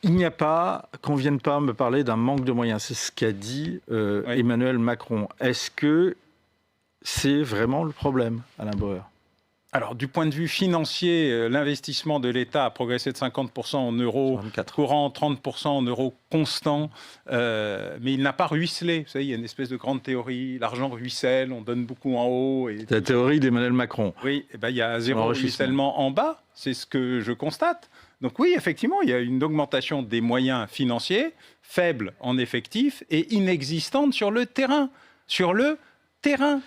Il n'y a pas, qu'on ne vienne pas me parler d'un manque de moyens. C'est ce qu'a dit Oui. Emmanuel Macron. Est-ce que c'est vraiment le problème, Alain Bauer? Alors, du point de vue financier, l'investissement de l'État a progressé de 50% en euros 24. courants, 30% en euros constants, mais il n'a pas ruisselé. Vous savez, il y a une espèce de grande théorie, l'argent ruisselle, on donne beaucoup en haut. Et... C'est la théorie d'Emmanuel Macron. Oui, et ben, il y a zéro Enrichissement. ruissellement en bas, c'est ce que je constate. Donc oui, effectivement, il y a une augmentation des moyens financiers, faible en effectifs et inexistante sur le terrain.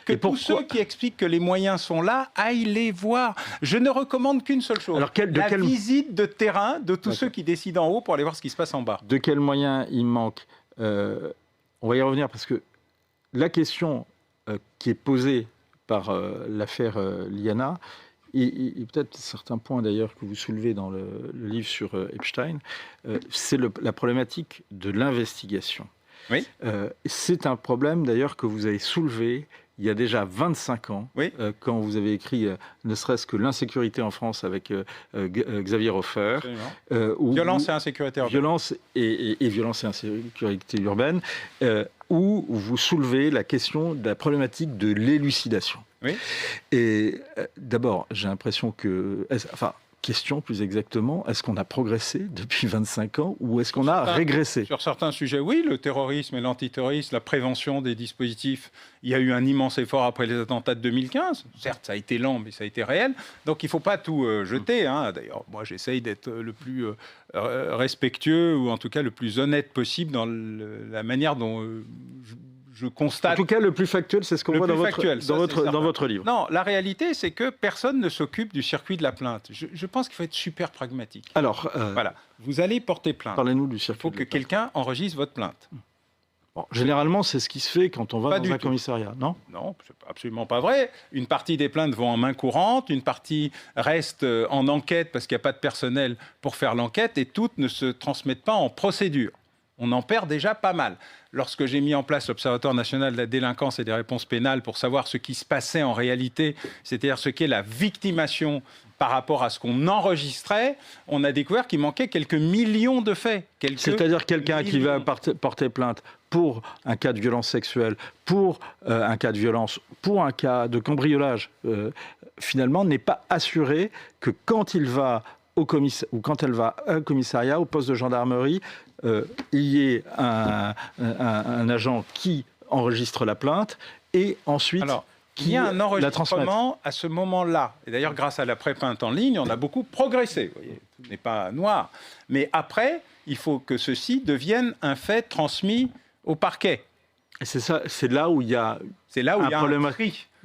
Que tous ceux qui expliquent que les moyens sont là aillent les voir. Je ne recommande qu'une seule chose, visite de terrain de tous ceux qui décident en haut pour aller voir ce qui se passe en bas. De quels moyens il manque On va y revenir parce que la question qui est posée par l'affaire Liana, et peut-être certains points d'ailleurs que vous soulevez dans le livre sur Epstein, c'est la problématique de l'investigation. Oui. C'est un problème d'ailleurs que vous avez soulevé il y a déjà 25 ans, oui. Quand vous avez écrit ne serait-ce que l'insécurité en France avec Xavier Hofer. Violence et insécurité urbaine. Violence et violence et insécurité urbaine, où vous soulevez la question de la problématique de l'élucidation. Oui. Et d'abord, j'ai l'impression que... Question plus exactement, est-ce qu'on a progressé depuis 25 ans ou est-ce qu'on a régressé? Sur certains sujets, oui, le terrorisme et l'antiterrorisme, la prévention des dispositifs, il y a eu un immense effort après les attentats de 2015. Certes, ça a été lent, mais ça a été réel. Donc il ne faut pas tout jeter. Hein. D'ailleurs, moi j'essaye d'être le plus respectueux ou en tout cas le plus honnête possible dans la manière dont... je constate... En tout cas, le plus factuel, c'est ce qu'on voit dans votre livre. Non, la réalité, c'est que personne ne s'occupe du circuit de la plainte. Je pense qu'il faut être super pragmatique. Alors, voilà, vous allez porter plainte. Parlez-nous du circuit. Il faut que quelqu'un enregistre votre plainte. Bon, généralement, c'est ce qui se fait quand on va dans un commissariat, non? Non, c'est absolument pas vrai. Une partie des plaintes vont en main courante, une partie reste en enquête parce qu'il n'y a pas de personnel pour faire l'enquête et toutes ne se transmettent pas en procédure. On en perd déjà pas mal. Lorsque j'ai mis en place l'Observatoire national de la délinquance et des réponses pénales pour savoir ce qui se passait en réalité, c'est-à-dire ce qu'est la victimation par rapport à ce qu'on enregistrait, on a découvert qu'il manquait quelques millions de faits. C'est-à-dire quelqu'un qui va porter plainte pour un cas de violence sexuelle, pour un cas de violence, pour un cas de cambriolage, finalement n'est pas assuré que quand il va ou quand elle va à un commissariat, au poste de gendarmerie, il y ait un agent qui enregistre la plainte et ensuite... Alors, il y a un enregistrement à ce moment-là. Et d'ailleurs, grâce à la pré-plainte en ligne, on a beaucoup progressé. Vous voyez, tout n'est pas noir. Mais après, il faut que ceci devienne un fait transmis au parquet. Et c'est là où il y a un problème.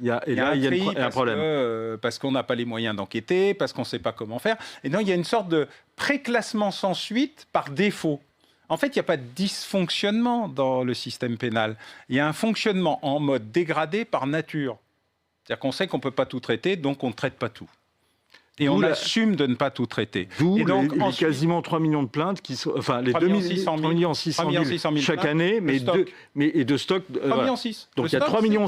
Il y a un problème. Parce qu'on n'a pas les moyens d'enquêter, parce qu'on ne sait pas comment faire. Et donc, il y a une sorte de préclassement sans suite par défaut. En fait, il n'y a pas de dysfonctionnement dans le système pénal. Il y a un fonctionnement en mode dégradé par nature. C'est-à-dire qu'on sait qu'on ne peut pas tout traiter, donc on ne traite pas tout. Et on assume de ne pas tout traiter. D'où les quasiment 3 millions de plaintes qui sont... Enfin, les 3 600 000 chaque année, mais de stock... 3,6 millions. Donc il y a 3,6 millions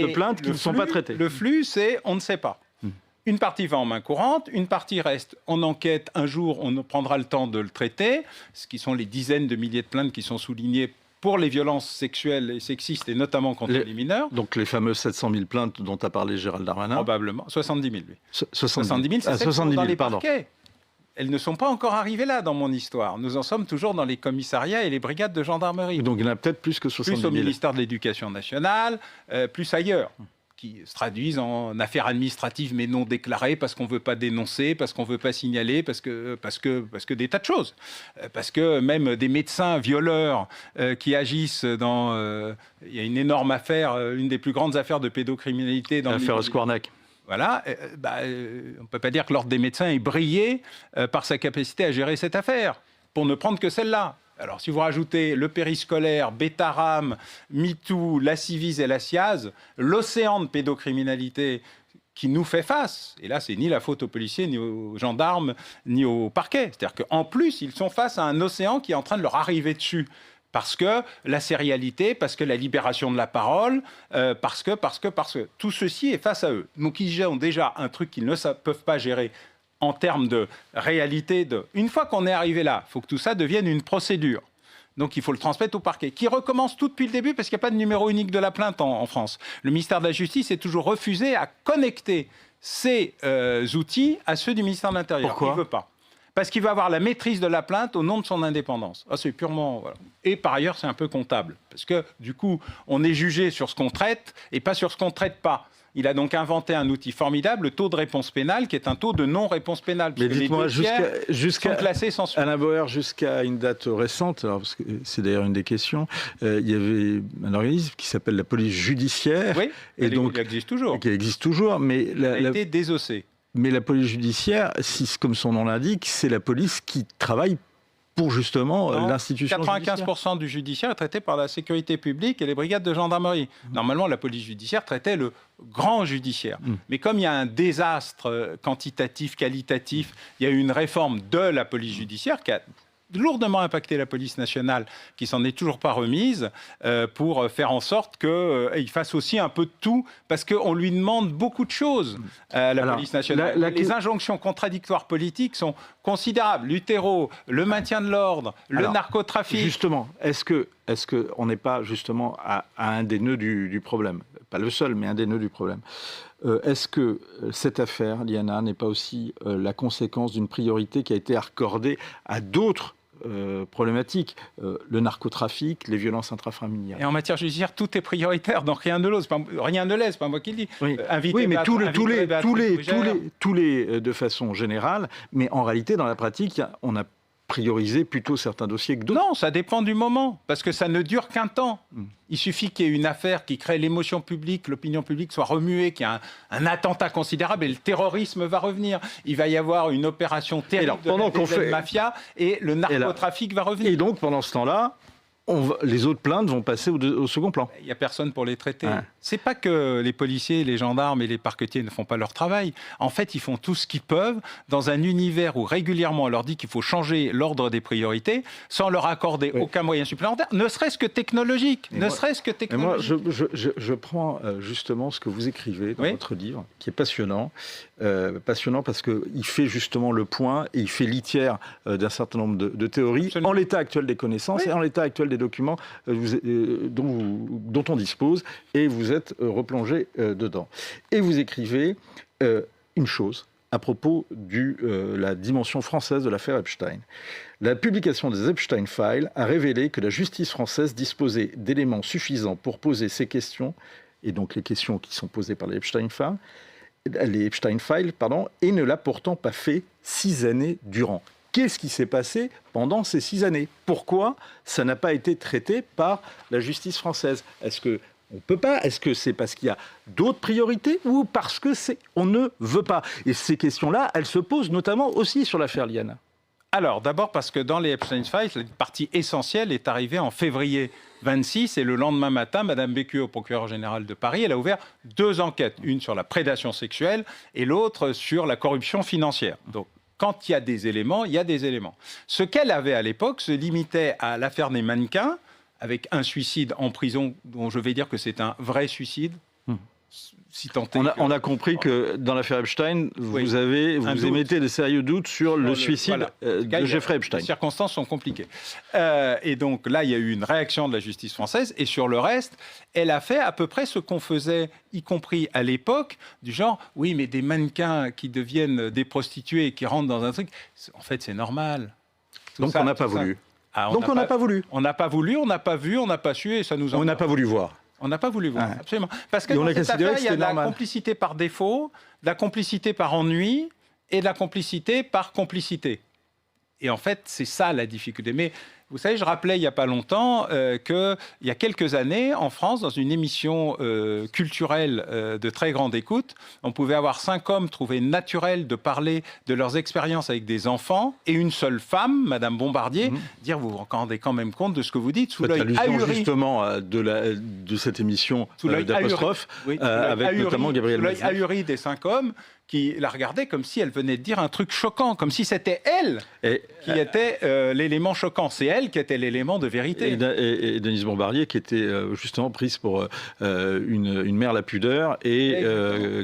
de plaintes qui ne sont pas traitées. Le flux, c'est on ne sait pas. Une partie va en main courante, une partie reste en enquête. Un jour, on prendra le temps de le traiter, ce qui sont les dizaines de milliers de plaintes qui sont soulignées pour les violences sexuelles et sexistes, et notamment contre les mineurs. Donc les fameuses 700 000 plaintes dont a parlé Gérald Darmanin. Probablement. 70 000, lui. 70 000, c'est dans les parquets. Elles ne sont pas encore arrivées là dans mon histoire. Nous en sommes toujours dans les commissariats et les brigades de gendarmerie. Donc il y en a peut-être plus que 70 000. Plus au ministère de l'Éducation nationale, plus ailleurs, qui se traduisent en affaires administratives mais non déclarées parce qu'on ne veut pas dénoncer, parce qu'on ne veut pas signaler, parce que des tas de choses. Parce que même des médecins violeurs qui agissent dans... il y a une énorme affaire, une des plus grandes affaires de pédocriminalité dans l'affaire Osquarnac. Voilà, on ne peut pas dire que l'ordre des médecins ait brillé par sa capacité à gérer cette affaire, pour ne prendre que celle-là. Alors, si vous rajoutez le périscolaire, Betaram, MeToo, la Civis et la SIAZ, l'océan de pédocriminalité qui nous fait face, et là, c'est ni la faute aux policiers, ni aux gendarmes, ni au parquet. C'est-à-dire qu'en plus, ils sont face à un océan qui est en train de leur arriver dessus. Parce que la sérialité, parce que la libération de la parole, parce que tout ceci est face à eux. Donc, ils gèrent déjà un truc qu'ils ne peuvent pas gérer en termes de réalité. Une fois qu'on est arrivé là, il faut que tout ça devienne une procédure. Donc il faut le transmettre au parquet, qui recommence tout depuis le début parce qu'il n'y a pas de numéro unique de la plainte en France. Le ministère de la Justice est toujours refusé à connecter ces outils à ceux du ministère de l'Intérieur. Pourquoi ? Il ne veut pas. Parce qu'il veut avoir la maîtrise de la plainte au nom de son indépendance. Ah, c'est purement... Voilà. Et par ailleurs, c'est un peu comptable. Parce que du coup, on est jugé sur ce qu'on traite et pas sur ce qu'on ne traite pas. Il a donc inventé un outil formidable, le taux de réponse pénale, qui est un taux de non-réponse pénale. Mais dites-moi, jusqu'à classés sans suite. Alain Bauer, jusqu'à une date récente, alors parce que c'est d'ailleurs une des questions, il y avait un organisme qui s'appelle la police judiciaire. Oui, et donc, il existe toujours. Qui existe toujours, mais... Il a été désossé. Mais la police judiciaire, comme son nom l'indique, c'est la police qui travaille pour justement l'institution 95% du judiciaire est traité par la sécurité publique et les brigades de gendarmerie. Normalement, la police judiciaire traitait le grand judiciaire. Mais comme il y a un désastre quantitatif, qualitatif, il y a eu une réforme de la police judiciaire qui a lourdement impacté la police nationale, qui s'en est toujours pas remise, pour faire en sorte qu'il fasse aussi un peu de tout, parce qu'on lui demande beaucoup de choses à la police nationale. Les injonctions contradictoires politiques sont considérables. L'utéro, le maintien de l'ordre, le narcotrafic. Justement, est-ce qu'on n'est pas justement à un des nœuds du problème ? Pas le seul, mais un des nœuds du problème. Est-ce que cette affaire, Liana, n'est pas aussi la conséquence d'une priorité qui a été accordée à d'autres problématiques, le narcotrafic, les violences intrafamiliales. Et en matière judiciaire, tout est prioritaire, donc rien ne l'est, c'est pas moi qui le dis. Oui, mais tous les de façon générale, mais en réalité, dans la pratique, on a prioriser plutôt certains dossiers que d'autres. Non, ça dépend du moment, parce que ça ne dure qu'un temps. Il suffit qu'il y ait une affaire qui crée l'émotion publique, l'opinion publique soit remuée, qu'il y ait un attentat considérable et le terrorisme va revenir. Il va y avoir une opération terrible de la mafia et le narcotrafic va revenir. Et donc, pendant ce temps-là, les autres plaintes vont passer au second plan. Il n'y a personne pour les traiter. C'est pas que les policiers, les gendarmes et les parquetiers ne font pas leur travail. En fait, ils font tout ce qu'ils peuvent dans un univers où régulièrement on leur dit qu'il faut changer l'ordre des priorités sans leur accorder aucun moyen supplémentaire, ne serait-ce que technologique. Moi, je prends justement ce que vous écrivez dans votre livre, qui est passionnant. Passionnant parce qu'il fait justement le point et il fait litière d'un certain nombre de théories. Absolument. En l'état actuel des connaissances et en l'état actuel des documents dont on dispose, et vous êtes replongé dedans. Et vous écrivez une chose à propos de la dimension française de l'affaire Epstein. La publication des Epstein Files a révélé que la justice française disposait d'éléments suffisants pour poser ces questions, et donc les questions qui sont posées par les Epstein Files, et ne l'a pourtant pas fait 6 années durant. Qu'est-ce qui s'est passé pendant ces 6 années ? Pourquoi ça n'a pas été traité par la justice française ? Est-ce qu'on ne peut pas ? Est-ce que c'est parce qu'il y a d'autres priorités ou parce qu'on ne veut pas ? Et ces questions-là, elles se posent notamment aussi sur l'affaire Liana. Alors, d'abord parce que dans les Epstein Files, la partie essentielle est arrivée en février 26 et le lendemain matin, Mme Bécu, au procureur général de Paris, elle a ouvert 2 enquêtes, une sur la prédation sexuelle et l'autre sur la corruption financière. Donc, quand il y a des éléments, il y a des éléments. Ce qu'elle avait à l'époque se limitait à l'affaire des mannequins, avec un suicide en prison, dont je vais dire que c'est un vrai suicide. Si on a compris que dans l'affaire Epstein, vous émettez de sérieux doutes sur le suicide de Jeffrey Epstein. Les circonstances sont compliquées. Et donc là, il y a eu une réaction de la justice française. Et sur le reste, elle a fait à peu près ce qu'on faisait, y compris à l'époque, du genre, oui, mais des mannequins qui deviennent des prostituées et qui rentrent dans un truc, en fait, c'est normal. Donc on n'a pas voulu. Donc on n'a pas voulu. On n'a pas voulu, on n'a pas vu, on n'a pas su et ça nous... On n'a pas voulu voir. On n'a pas voulu voir, absolument. Parce que dans cette affaire, il y a de la complicité par défaut, de la complicité par ennui et de la complicité par complicité. Et en fait, c'est ça la difficulté. Mais vous savez, je rappelais il n'y a pas longtemps qu'il y a quelques années, en France, dans une émission culturelle de très grande écoute, on pouvait avoir 5 hommes trouvés naturels de parler de leurs expériences avec des enfants et une seule femme, Madame Bombardier, dire vous vous rendez quand même compte de ce que vous dites sous l'œil ahuri. Justement de cette émission d'apostrophe avec notamment Gabriel Mazzi. Sous l'œil ahuri des 5 hommes qui la regardaient comme si elle venait de dire un truc choquant, comme si c'était elle qui était l'élément choquant. C'est elle qui était l'élément de vérité. Et Denise Bombardier qui était justement prise pour une mère la pudeur et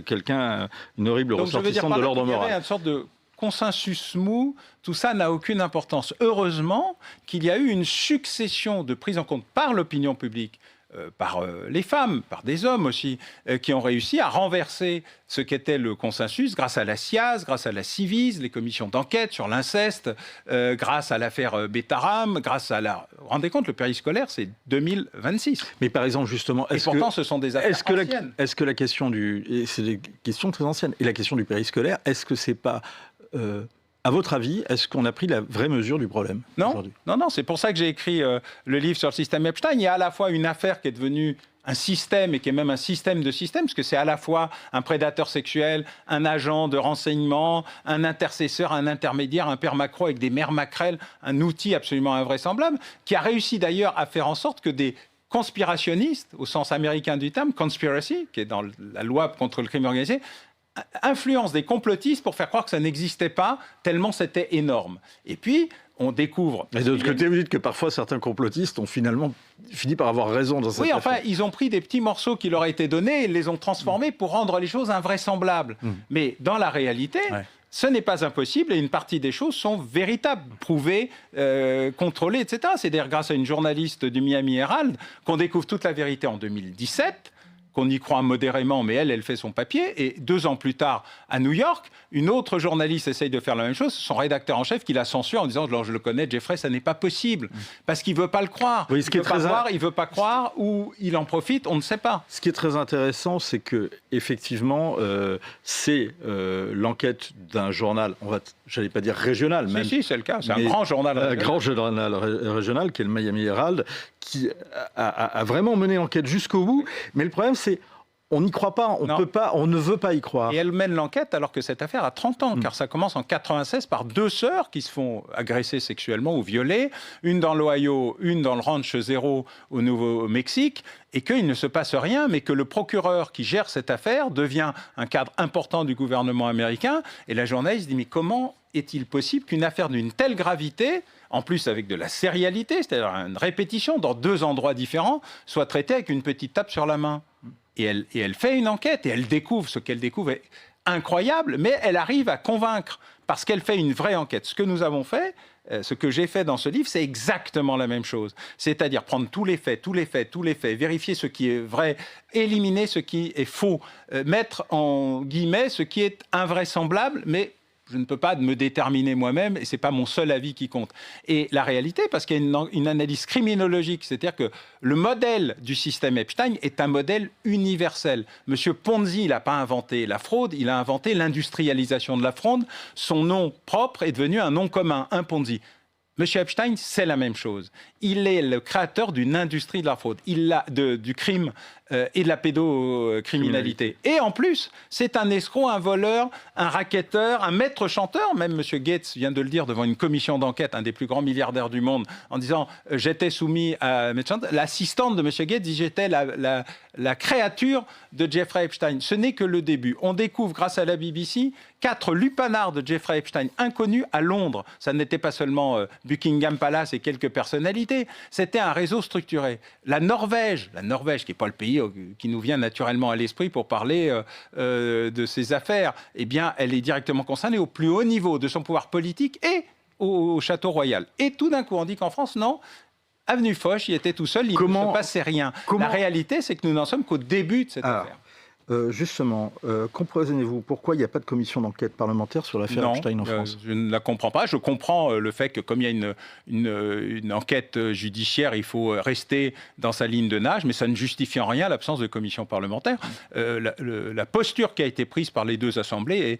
quelqu'un, une horrible ressortissante de l'ordre moral. Il y avait une sorte de consensus mou, tout ça n'a aucune importance. Heureusement qu'il y a eu une succession de prises en compte par l'opinion publique, par les femmes, par des hommes aussi, qui ont réussi à renverser ce qu'était le consensus grâce à la SIAZ, grâce à la Civis, les commissions d'enquête sur l'inceste, grâce à l'affaire Betaram, grâce à la... Vous vous rendez compte, le périscolaire, c'est 2026. Mais par exemple, justement... Et pourtant, ce sont des affaires anciennes. Est-ce que la question du... Et c'est des questions très anciennes. Et la question du périscolaire, est-ce que c'est pas... à votre avis, est-ce qu'on a pris la vraie mesure du problème aujourd'hui ? Non, c'est pour ça que j'ai écrit le livre sur le système Epstein. Il y a à la fois une affaire qui est devenue un système et qui est même un système de système, parce que c'est à la fois un prédateur sexuel, un agent de renseignement, un intercesseur, un intermédiaire, un père Macron avec des mères maquerelles, un outil absolument invraisemblable, qui a réussi d'ailleurs à faire en sorte que des conspirationnistes, au sens américain du terme, conspiracy, qui est dans la loi contre le crime organisé, influence des complotistes pour faire croire que ça n'existait pas, tellement c'était énorme. Et puis, on découvre... Et de l'autre côté, vous dites que parfois, certains complotistes ont finalement fini par avoir raison dans cette affaire. Oui, enfin, ils ont pris des petits morceaux qui leur étaient donnés et les ont transformés pour rendre les choses invraisemblables. Mais dans la réalité... Ce n'est pas impossible et une partie des choses sont véritables, prouvées, contrôlées, etc. C'est d'ailleurs grâce à une journaliste du Miami Herald qu'on découvre toute la vérité en 2017, qu'on y croit modérément, mais elle fait son papier. Et 2 ans plus tard, à New York, une autre journaliste essaye de faire la même chose. Son rédacteur en chef qui la censure en disant « Je le connais, Jeffrey, ça n'est pas possible. » Parce qu'il ne veut pas le croire. Oui, il ne veut pas croire ou il en profite, on ne sait pas. Ce qui est très intéressant, c'est que effectivement, c'est l'enquête d'un journal, j'allais pas dire régional, même. Si, c'est le cas. C'est un grand journal régional. Un grand journal régional, qui est le Miami Herald, qui a vraiment mené l'enquête jusqu'au bout. Mais le problème, c'est on n'y croit pas, on ne veut pas y croire. Et elle mène l'enquête alors que cette affaire a 30 ans, car ça commence en 96 par 2 sœurs qui se font agresser sexuellement ou violer, une dans l'Ohio, une dans le Ranch Zero au Nouveau-Mexique, et qu'il ne se passe rien, mais que le procureur qui gère cette affaire devient un cadre important du gouvernement américain. Et la journaliste dit « Mais comment est-il possible qu'une affaire d'une telle gravité, en plus avec de la sérialité, c'est-à-dire une répétition dans 2 endroits différents, soit traitée avec une petite tape sur la main ?» Et elle fait une enquête et elle découvre, ce qu'elle découvre est incroyable, mais elle arrive à convaincre parce qu'elle fait une vraie enquête. Ce que nous avons fait, ce que j'ai fait dans ce livre, c'est exactement la même chose. C'est-à-dire prendre tous les faits, vérifier ce qui est vrai, éliminer ce qui est faux, mettre en guillemets ce qui est invraisemblable, mais je ne peux pas me déterminer moi-même et ce n'est pas mon seul avis qui compte. Et la réalité, parce qu'il y a une analyse criminologique, c'est-à-dire que le modèle du système Epstein est un modèle universel. Monsieur Ponzi, il n'a pas inventé la fraude, il a inventé l'industrialisation de la fraude. Son nom propre est devenu un nom commun, un Ponzi. Monsieur Epstein, c'est la même chose. Il est le créateur d'une industrie de la fraude, du crime et de la pédocriminalité. Et en plus, c'est un escroc, un voleur, un racketteur, un maître chanteur. Même Monsieur Gates vient de le dire devant une commission d'enquête, un des plus grands milliardaires du monde, en disant « J'étais soumis à... » L'assistante de Monsieur Gates dit « J'étais la créature de Jeffrey Epstein. » Ce n'est que le début. On découvre, grâce à la BBC, 4 lupanards de Jeffrey Epstein inconnus à Londres. Ça n'était pas seulement Buckingham Palace et quelques personnalités. C'était un réseau structuré. La Norvège, qui n'est pas le pays qui nous vient naturellement à l'esprit pour parler de ces affaires, eh bien, elle est directement concernée au plus haut niveau de son pouvoir politique et au Château Royal. Et tout d'un coup, on dit qu'en France, non. Avenue Foch, il était tout seul, il ne se passait rien. La réalité, c'est que nous n'en sommes qu'au début de cette affaire. Justement, comprenez-vous pourquoi il n'y a pas de commission d'enquête parlementaire sur l'affaire Epstein en France ? Je ne la comprends pas. Je comprends le fait que comme il y a une enquête judiciaire, il faut rester dans sa ligne de nage, mais ça ne justifie en rien l'absence de commission parlementaire. La posture qui a été prise par les 2 assemblées est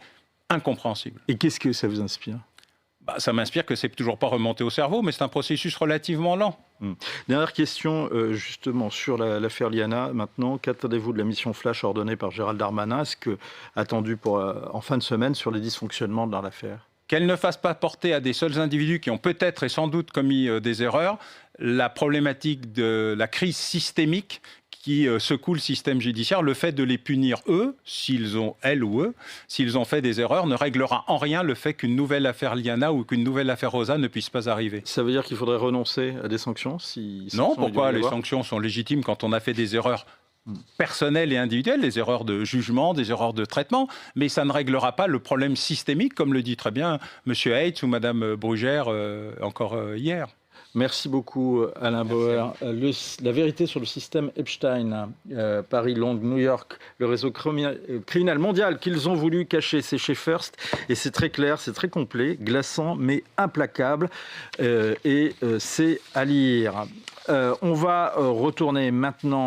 incompréhensible. Et qu'est-ce que ça vous inspire ? Ça m'inspire que c'est toujours pas remonté au cerveau, mais c'est un processus relativement lent. Dernière question, justement, sur l'affaire Liana. Maintenant, qu'attendez-vous de la mission flash ordonnée par Gérald Darmanin, attendue en fin de semaine sur les dysfonctionnements dans l'affaire ? Qu'elle ne fasse pas porter à des seuls individus qui ont peut-être et sans doute commis des erreurs la problématique de la crise systémique qui secoue le système judiciaire. Le fait de les punir, elles ou eux, s'ils ont fait des erreurs, ne réglera en rien le fait qu'une nouvelle affaire Liana ou qu'une nouvelle affaire Rosa ne puisse pas arriver. Ça veut dire qu'il faudrait renoncer à des sanctions Non, pourquoi ? Les sanctions sont légitimes quand on a fait des erreurs personnelles et individuelles, des erreurs de jugement, des erreurs de traitement, mais ça ne réglera pas le problème systémique, comme le dit très bien M. Heitz ou Mme Brugère encore hier. Merci beaucoup, Alain Bauer. La vérité sur le système Epstein, Paris, Londres, New York, le réseau criminel mondial qu'ils ont voulu cacher, c'est chez First. Et c'est très clair, c'est très complet, glaçant, mais implacable. Et c'est à lire. On va retourner maintenant